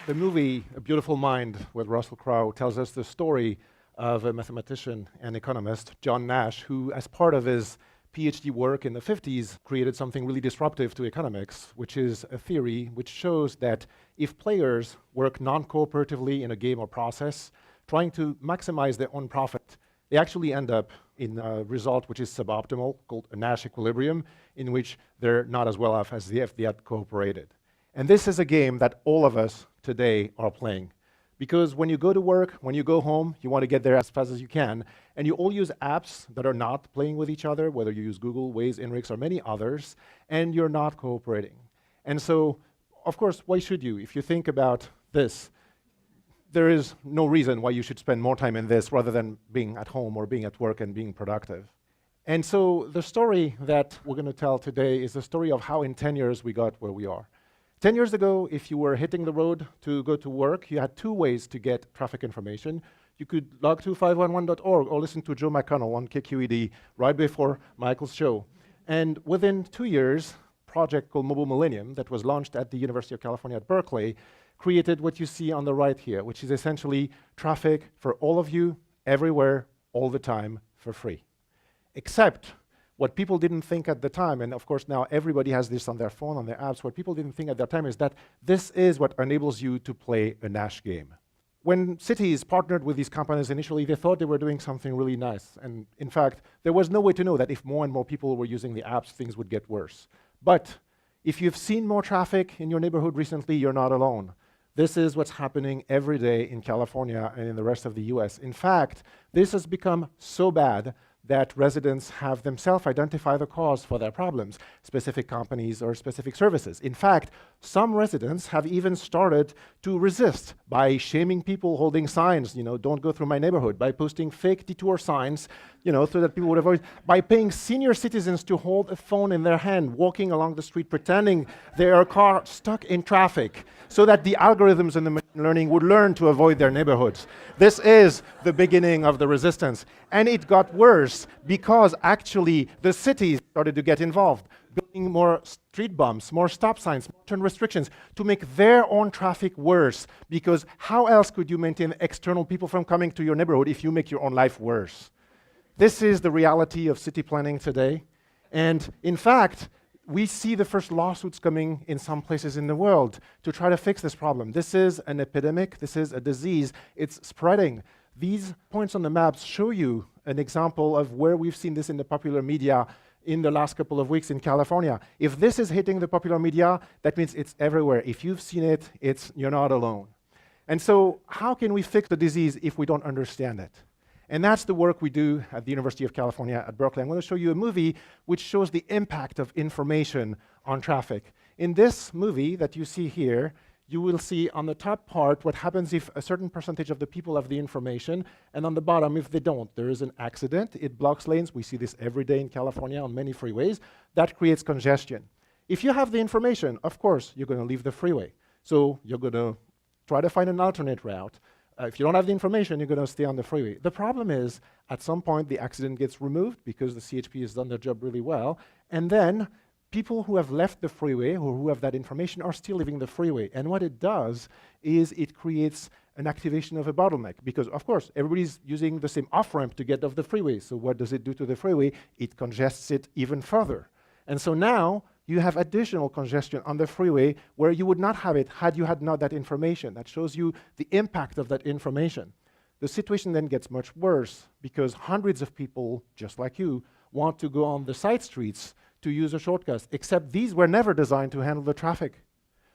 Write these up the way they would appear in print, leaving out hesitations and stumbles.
The movie A Beautiful Mind with Russell Crowe tells us the story of a mathematician and economist, John Nash, who, as part of his PhD work in the 50s, created something really disruptive to economics, which is a theory which shows that if players work non-cooperatively in a game or process, trying to maximize their own profit, they actually end up in a result which is suboptimal, called a Nash equilibrium, in which they're not as well off as if they had cooperated. And this is a game that all of us today are playing. Because when you go to work, when you go home, you want to get there as fast as you can, and you all use apps that are not playing with each other, whether you use Google, Waze, Inrix, or many others, and you're not cooperating. And so, of course, why should you? If you think about this, there is no reason why you should spend more time in this rather than being at home or being at work and being productive. And so the story that we're going to tell today is the story of how in 10 years we got where we are. 10 years ago, if you were hitting the road to go to work, you had two ways to get traffic information. You could log to 511.org or listen to Joe McConnell on KQED right before Michael's show. And within 2 years, a project called Mobile Millennium that was launched at the University of California at Berkeley created what you see on the right here, which is essentially traffic for all of you, everywhere, all the time, for free. Except what people didn't think at the time, and of course now everybody has this on their phone, on their apps, what people didn't think at that time is that this is what enables you to play a Nash game. When cities partnered with these companies initially, they thought they were doing something really nice. And in fact, there was no way to know that if more and more people were using the apps, things would get worse. But if you've seen more traffic in your neighborhood recently, you're not alone. This is what's happening every day in California and in the rest of the US. In fact, this has become so bad that residents have themselves identify the cause for their problems, specific companies or specific services. In fact, some residents have even started to resist by shaming people holding signs, don't go through my neighborhood, by posting fake detour signs, so that people would avoid, by paying senior citizens to hold a phone in their hand, walking along the street, pretending they are car stuck in traffic, so that the algorithms and the machine learning would learn to avoid their neighborhoods. This is the beginning of the resistance. And it got worse because actually the cities started to get involved, building more street bumps, more stop signs, more turn restrictions to make their own traffic worse. Because how else could you maintain external people from coming to your neighborhood if you make your own life worse? This is the reality of city planning today. And in fact, we see the first lawsuits coming in some places in the world to try to fix this problem. This is an epidemic, this is a disease, it's spreading. These points on the maps show you an example of where we've seen this in the popular media in the last couple of weeks in California. If this is hitting the popular media, that means it's everywhere. If you've seen it, you're not alone. And so how can we fix the disease if we don't understand it? And that's the work we do at the University of California at Berkeley. I'm going to show you a movie which shows the impact of information on traffic. In this movie that you see here, you will see on the top part what happens if a certain percentage of the people have the information, and on the bottom if they don't. There is an accident, it blocks lanes. We see this every day in California on many freeways. That creates congestion. If you have the information, of course, you're going to leave the freeway. So you're going to try to find an alternate route. If you don't have the information, you're going to stay on the freeway. The problem is, at some point, the accident gets removed because the CHP has done their job really well, and then people who have left the freeway or who have that information are still leaving the freeway. And what it does is it creates an activation of a bottleneck because, of course, everybody's using the same off-ramp to get off the freeway. So what does it do to the freeway? It congests it even further. And so now you have additional congestion on the freeway where you would not have it had you had not that information. That shows you the impact of that information. The situation then gets much worse because hundreds of people, just like you, want to go on the side streets to use a shortcut, except these were never designed to handle the traffic.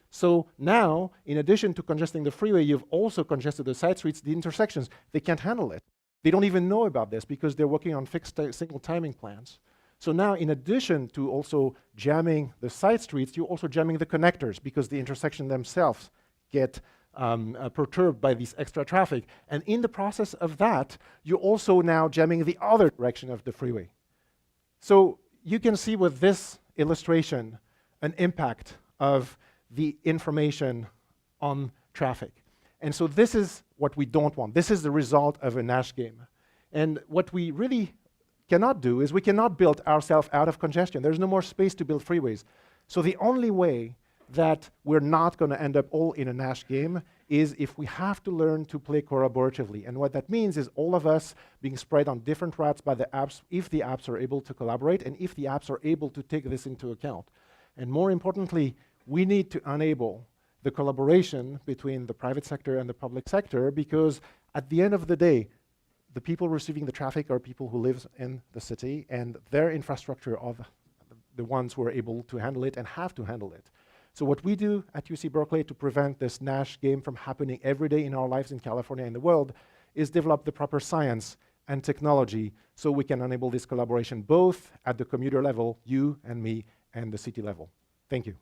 So now, in addition to congesting the freeway, you've also congested the side streets, the intersections. They can't handle it. They don't even know about this because they're working on fixed single timing plans. So now, in addition to also jamming the side streets, you're also jamming the connectors because the intersections themselves get perturbed by this extra traffic. And in the process of that, you're also now jamming the other direction of the freeway. So you can see with this illustration an impact of the information on traffic. And so this is what we don't want. This is the result of a Nash game. And what we really cannot do is we cannot build ourselves out of congestion. There's no more space to build freeways. So the only way that we're not going to end up all in a Nash game is if we have to learn to play collaboratively. And what that means is all of us being spread on different routes by the apps, if the apps are able to collaborate and if the apps are able to take this into account. And more importantly, we need to enable the collaboration between the private sector and the public sector, because at the end of the day, the people receiving the traffic are people who live in the city, and their infrastructure are the ones who are able to handle it and have to handle it. So what we do at UC Berkeley to prevent this Nash game from happening every day in our lives in California and the world is develop the proper science and technology so we can enable this collaboration both at the commuter level, you and me, and the city level. Thank you.